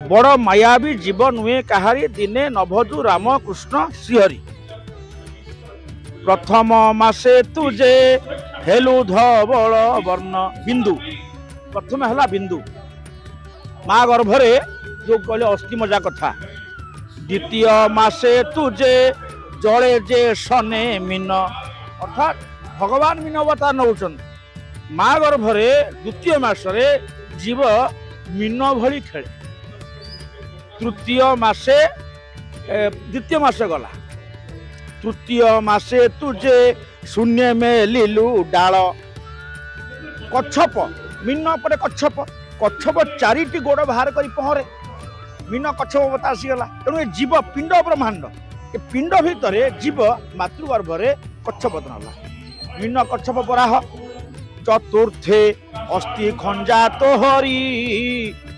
बड़ मायावी जीव नुहे कहारी दिने नभजु राम कृष्ण श्रीहरि। प्रथम मासे तुझे हेलु धवल वर्ण बिंदु। प्रथम है बिंदु माँ गर्भरे जो कहले अस्थि मजा कथा। द्वितीय मासे तुझे जड़े जे सने मीन अर्थात भगवान मीन अवतार नौचन माँ गर्भरे द्वितीय मासरे जीव मीन भली खेले। तृतीय मासे द्वितीय मासे गला। तृतीय मासे तुझे शून्य में लीलु डाल। कच्छप मीन पर कच्छप कच्छप चारिटी गोड़ बाहर कर पहरे मीन कच्छप अवतार आसीगला। तेणु जीव पिंड ब्रह्मांड ए पिंड भितर जीव मातृगर्भरे कच्छप नाला मीन कच्छप पराह। चतुर्थे अस्थि खंजा तोहरी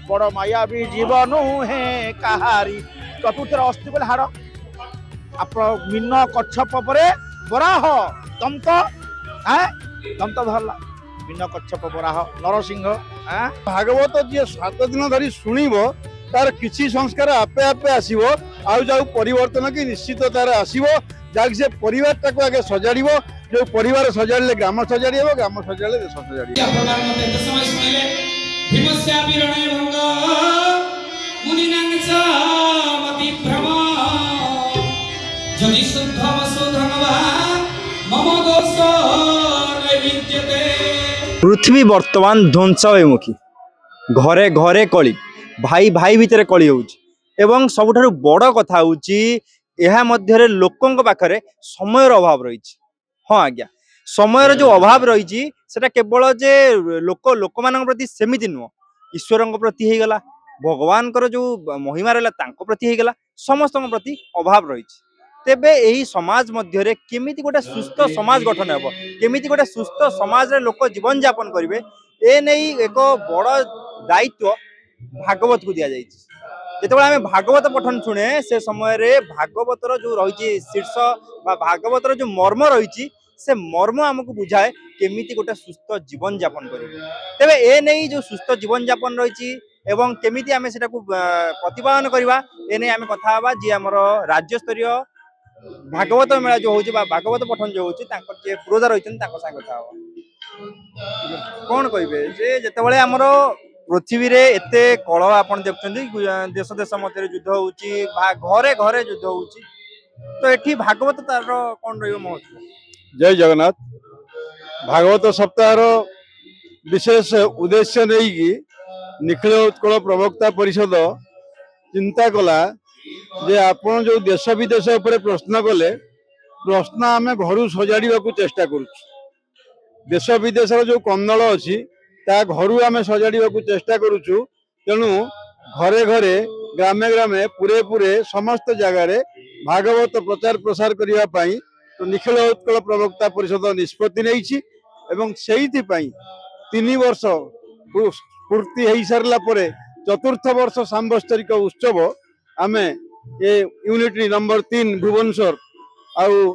बड़ मायावी जीवन है कहारी। चतुर्थ अस्थि बोले हाड़ आप मीन कच्छप परे बराह दंत दंत धरला मीन कच्छप बराह नरसिंह। भागवत जी 7 दिन धरी शुणव तार किसी संस्कार आपे आपे आसो आउ जाऊ परिवर्तन की निश्चित तार आसो जहाँकि से परिवार को आगे सजाड़ जो परिवार सजाड़े ग्राम सजाड़ी हे ग्राम सजाड़े देश सजाड़ी। पृथ्वी वर्तमान ध्वंसमुखी घरे घरे कली भाई भाई भितर कली होउछि सबुठारु बड़ कथा होउछि एहा मध्यरे लोकंक पाखरे समयर अभाव रही। हाँ आज्ञा समयर जो अभाव रही सेटा केवल जे लोक लोक मान प्रति सेमिति नुह ईश्वर प्रति हो गला भगवान जो महिमा रहा तांको प्रति हो गला समस्त प्रति अभाव रही। तेबे यही समाज मध्यरे केमिति गोटे सुस्थ समाज गठन हेबो केमिति गोटे सुस्थ समाज रे लोक जीवन यापन करिवे ए नहीं एक बड़ दायित्व भागवत को दिया जायछि। जेतेबेले आमे भागवत पठन शुणे से समय रे भागवतर जो रही शीर्ष बा भागवतर जो मर्म रही से मर्म आमको बुझाए केमिति गोटे सुस्थ जीवन यापन करिवे। तेबे ए नहीं जो सुस्थ जीवन यापन रही एवं केमिति आमे सेटा को प्रतिपादन करबा ए नहीं आमे कथा हबा जे हमर राज्य स्तरीय भागवत मेला जो होची बा भागवत पठन जो होची तांकर जे पुरोधा रहितन तांको संग कथा हबा। कोन कहिबे जे जेतेबेले हमर पृथ्वी रे एते कल आपण देखछन्ती देश देश मध्य युद्ध होची घरे घरे युद्ध होची तो एठी भागवत तार कोन रहियो महत्व। जय जगन्नाथ। भागवत सप्ताह विशेष उद्देश्य नहीं कि निखिल उत्कल प्रवक्ता परिषद चिंता कला जे आपण जो देश विदेश उपरे प्रश्न कले प्रश्न आम घर सजाड़ा चेष्टा करुँ। देश विदेश जो कंदल अच्छी ता घर आम सजाड़ा चेष्टा करुचु। तेणु घरे घरे ग्रामे ग्रामे पूरे पूरे समस्त जगार भागवत प्रचार प्रसार करने तो निखिल उत्कल प्रवक्ता परिषद निष्पत्ति नहीं से 3 वर्ष पूर्ति हो सारा चतुर्थ वर्ष सांबत्सरिक उत्सव आमे ये यूनिटी नंबर 3 भुवनेश्वर आउ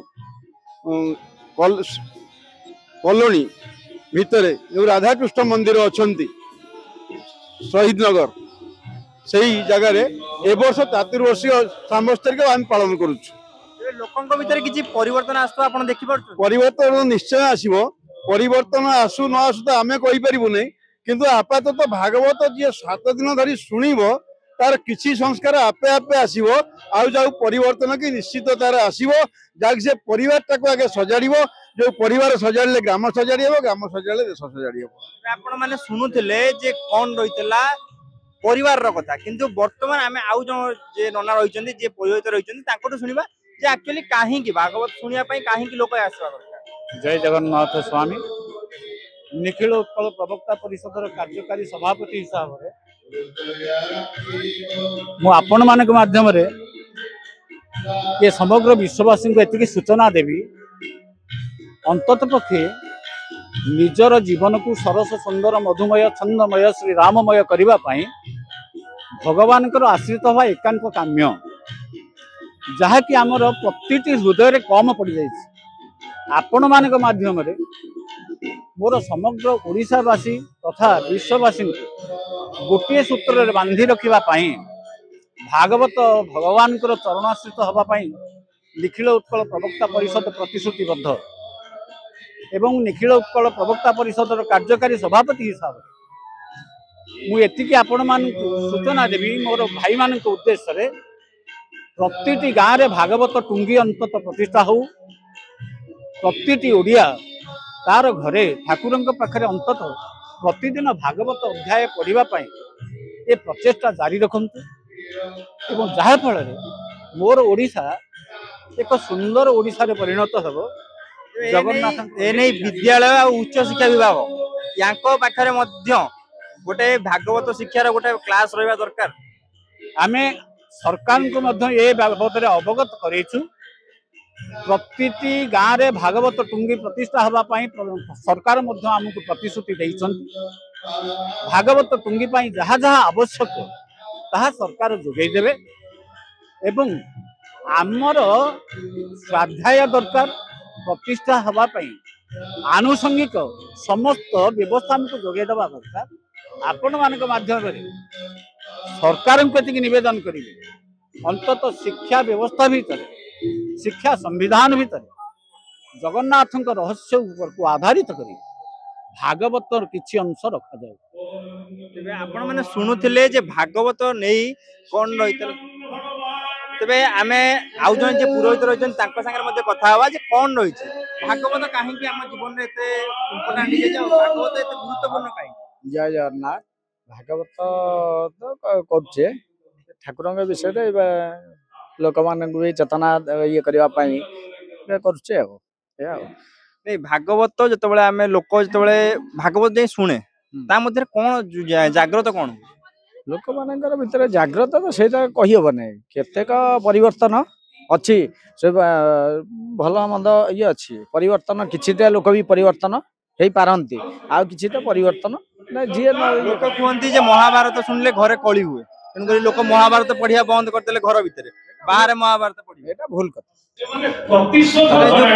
कलोनी भितर जो राधाकृष्ण मंदिर अच्छी शहीद नगर से ही जगार ए वर्ष 4 सांबत्सरिक आम पालन करुचु। लोकंक भितर किछि परिवर्तन आसतो आपण देखि परछु। परिवर्तन निश्चय आसीबो परिवर्तन आसु न आसु तो आमे कहि परिबु नै किंतु आपातत भागवत जी 7 दिन धरी शुणव तार किसी संस्कार आपे आपे आसो आउ जाऊ परिवर्तन की निश्चित तार आसो जहाँकि से परिवार को आगे सजाड़ जो परिवार सजाड़े ग्राम सजाड़ी हे ग्राम सजाड़े देश सजाड़ी हे। आपण माने सुनुथिले जे कोन रहितला परिवार रो कथा किंतु वर्तमान आमे आउ जो जे नना रहिचंदी जे पुरोहित रहिचंदी तांको सुनिबा जे एक्चुअली काहे की भागवत सुनिया पई काहे की लोक आसवा करता। जय जगन्नाथ स्वामी। निखिल उत्कल प्रवक्ता परिषद कार्यकारी सभापति हिसाब से आपण मान माध्यम ये समग्र विश्ववासी को एति सूचना देवी अंतत पक्षे निजर जीवन को सरस सुंदर मधुमय छंदमय श्री राममय करने भगवान आश्रित हवा एकांत काम्य जहाँकि आमर प्रति हृदय कम पड़ जाए। आपण मान माध्यम मोर समग्र ओडिशावासी तथा विश्ववासी गोटे सूत्र बांधि रखा भागवत भगवान चरणाश्रित हवापाई निखिल उत्कल प्रवक्ता परिषद प्रतिश्रुतिबद्ध एवं निखिल उत्कल प्रवक्ता परिषद कार्यकारी सभापति हिसाब से मुझे आपण मान सूचना देवी मोर भाई मान उद्देश्य प्रति गाँव में भागवत टुंगी अंतत प्रतिष्ठा हो प्रति ओडिया तार घरे ठाकुर पाखे अंतत प्रतिदिन भागवत अध्याय पढ़ापी ये प्रचेषा जारी रखु जहाँफल मोर ओडिशा एक सुंदर ओडिशा रे परिणत हो जगन्नाथ एने विद्यालय और उच्च शिक्षा विभाग यांको पाखरे मध्य गोटे भागवत शिक्षार गोटे क्लास रहा दरकार। आमे सरकार को मध्य ए बाबद अवगत करेछु प्रति गाँव में भागवत टुंगी प्रतिष्ठा हवापाई सरकार मध्य आमको प्रतिश्रुति देइछन्ति भागवत टुंगी पाई जहाँ जहाँ आवश्यक ताहा सरकार जोगई देवे एवं आमर स्वाध्याय दरकार प्रतिष्ठा हवापाई आनुषंगिक समस्त व्यवस्था आमको जोगई देवा दरकार आपण मान माध्यम सरकार को निवेदन करेंगे अंतत शिक्षा व्यवस्था भीतर शिक्षा संविधान भीतर जगन्नाथ रहस्य को आधारित कर भागवत किसी अंश रखा जाए। आपण मैंने शुणुले भागवत नहीं कौन रही तेरे आम आउ जन पुरोहित रही कथा हवा कौन रही भागवत कहीं आम जीवन में भागवत एत गुरुत्वपूर्ण कहीं। जय जगन्नाथ भागवत तो करे ठाकुर विषय लोक मान भी चेतना ये करने नहीं भागवत जो आम लोक जो भागवत जाए शुणे ता मध्य कौन जागृत कौन लोक मान भर जागृत तो से कहीहबन केतेक परिवर्तन अच्छी से भल मंद ये अच्छी परिवर्तन किछिटा लोक भी परिवर्तन हो पारती आउ कि परिवर्तन जी लोक कहते महाभारत शुणिले घरे कली हुए तेणुक लोक महाभारत पढ़िया बंद करदे घर भितर बाहर महाभारत पढ़े एटा भूल कथा। जो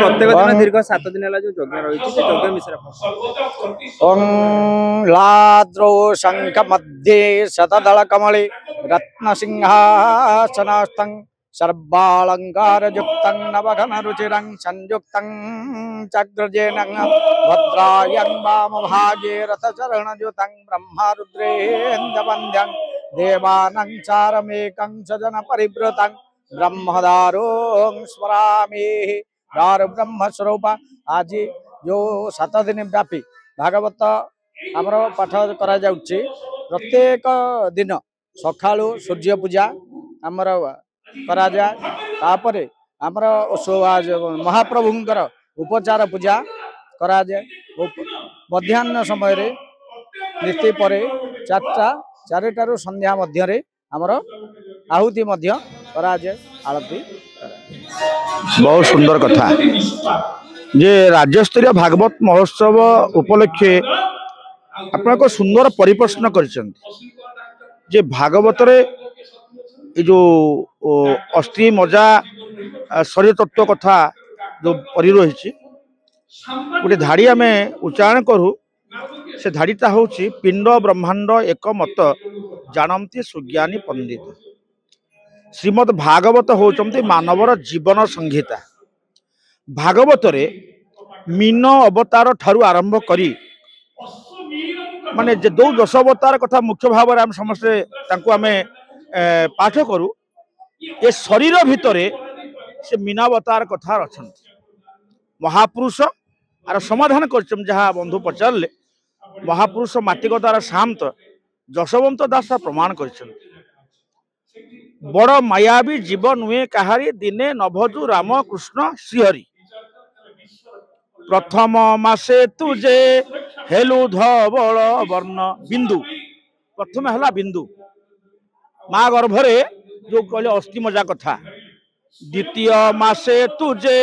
प्रत्येक दिन दीर्घ 7 दिन है जो यज्ञ रही यज्ञ विषय ओं लाद्रो शंख मध्ये शतदल कमले रत्न सिंहासनास्थं सर्वालंकार युक्तं नवघन रुचिरं संयुक्तं चक्रजेन भद्रायं वामभागे रथचरणयुतं ब्रह्मरुद्रेन्द्रवन्द्यं देवानां चारमेकं सजन परिवृतं ब्रह्मदारों स्मरामि दार ब्रह्म स्वरूप। आज जो 7 दिन व्यापी भागवत आमर पाठ करा जाउछि प्रत्येक दिन सकाळु सूर्य पूजा आमर करा जाए तापरे आमर महाप्रभुंकर उपचार पूजा करा जाए मध्याह्न समय रे नीति परे 4टारू संध्या मध्य आमर आहुति मध्य करा जाए आरती। बहुत सुंदर कथा जे राज्यस्तरीय भागवत महोत्सव उपलक्षे आप सुंदर परिप्रश्न कर भागवत रे जो अस्थि मजा शरीर तत्व कथा जो परि रही गोटे धाड़ी आम उच्चारण करूँ से धाड़ीटा हूँ पिंड ब्रह्मांड एक मत जानती सुज्ञानी पंडित श्रीमद भागवत होचंती मानवर जीवन संहिता भागवत रे मीन अवतार ठारू आरंभ करी माने जे 10 अवतार कथा मुख्य भाव में समस्ते पाठ करू ये शरीर भितर से मीनावतार कथा अच्छा महापुरुष आर समाधान कर जहाँ बंधु पचारे महापुरुष माटिकतार शांत जशवंत दास प्रमाण कर बड़ मायावी जीव नुहे कहारी दिने नभजु राम कृष्ण श्रीहरि प्रथम मासे तुझे हेलु धवल वर्ण बिंदु प्रथम है बिंदु माँ गर्भरे जो कहले अस्थि मजा कथा द्वितीय मासे तुझे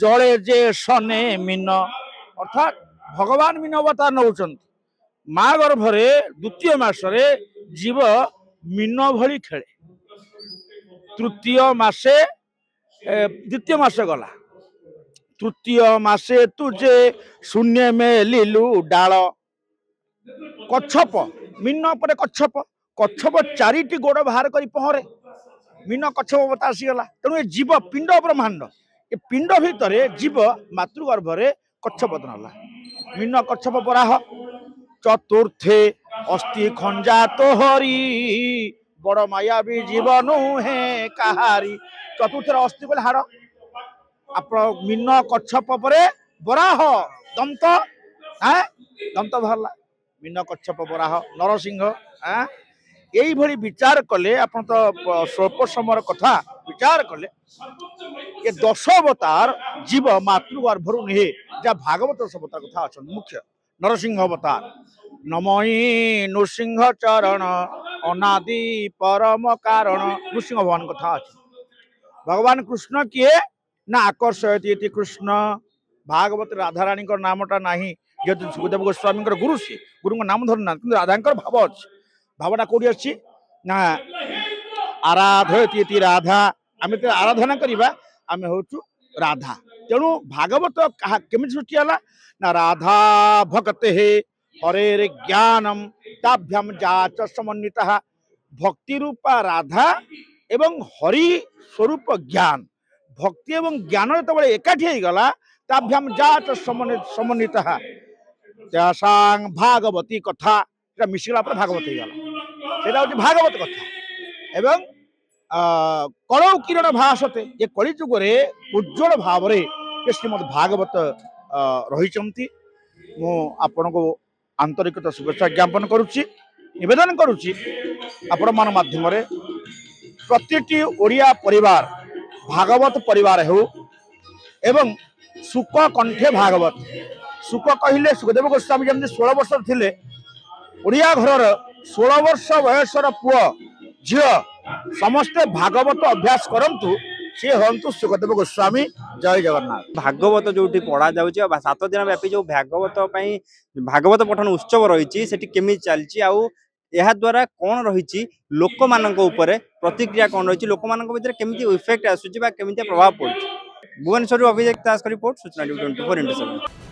जड़े जे सने मीन अर्थात भगवान मीन अवतार नौचंती माँ गर्भरे द्वितीय मासरे जीव मीन भली खेले तृतीय मासे द्वितीय मासे गला तृतीय मासे तुझे शून्य में लीलु डाल कच्छप मीन पर कच्छप कच्छप 4टी गोड़ बाहर करी पहरे मीन कच्छप आसीगला तेणु ये जीव पिंड ब्रह्मांड ये पिंड भितर जीव मातृगर्भरे कच्छप नाला मीन कच्छप पराह चतुर्थे अस्ति खंजात हरि बड़ मायावी जीवन हे कहारी चतुर्थ अस्ति बोले हाड़ आप मीन कच्छप परे बराह दंत दंत बाहरला मीन कच्छप बराह नरसिंह यही भली विचार कले आप तो स्वल्प समय कथा विचार कले ये 10 अवतार जीव मातृगर्भर नुहे जहाँ भागवत 10 अवतार कथा अच्छा मुख्य नरसिंह अवतार नमयी नृसिंह चरण अनादि परम कारण नृसिंह भगवान कथा अच्छे भगवान कृष्ण किए ना आकर्षयती कृष्ण भागवत राधाराणी नामटा नहीं जेहेतु सुखदेव गोस्वामी गुरु सी गुरु नाम धरना कि राधा भाव अच्छे भावटा कौटी अच्छी ना आराधयती राधा आम आराधना करवा आम हूँ राधा तेणु भागवत केमी सृष्टि है ना राधा भक्ते हरे ज्ञानम ताभ्याम जाच समन्विता भक्ति रूपा राधा एवं हरि स्वरूप ज्ञान भक्ति एवं ज्ञान जो एकाठी गला ताभ्याम जाच समन्विता त्यासांग भागवती कथा मिशिगला भागवत हो गला हूँ भागवत कथा एवं कलौ किरण भाषते ये कली जुगे उज्जवल भाव में श्रीमद भागवत रही आपण को आंतरिकता शुभेच्छा ज्ञापन करुच्ची निवेदन करुच्ची आपण मान माध्यम प्रति ओडिया परिवार भागवत परिवार हो एवं सुख कंठे भागवत सुख कहले सुखदेव गोस्वामी जमी 16 वर्ष थे ओडिया घर 16 वर्ष बयसर पुओ झील समस्ते भागवत अभ्यास करंतु सी हंतु सुखदेव गोस्वामी जय जगन्नाथ भागवत जो पढ़ा जाऊँच 7 दिन व्यापी जो भागवत पठन उत्सव रही केमी चलती आउ यह द्वारा कौन रही लोक मान प्रतिक्रिया कौन रही लोक मान भर केमी इफेक्ट आसूँ केमी प्रभाव पड़े भुवनेश्वर अभिषेक दास रिपोर्ट सूचना 24x7।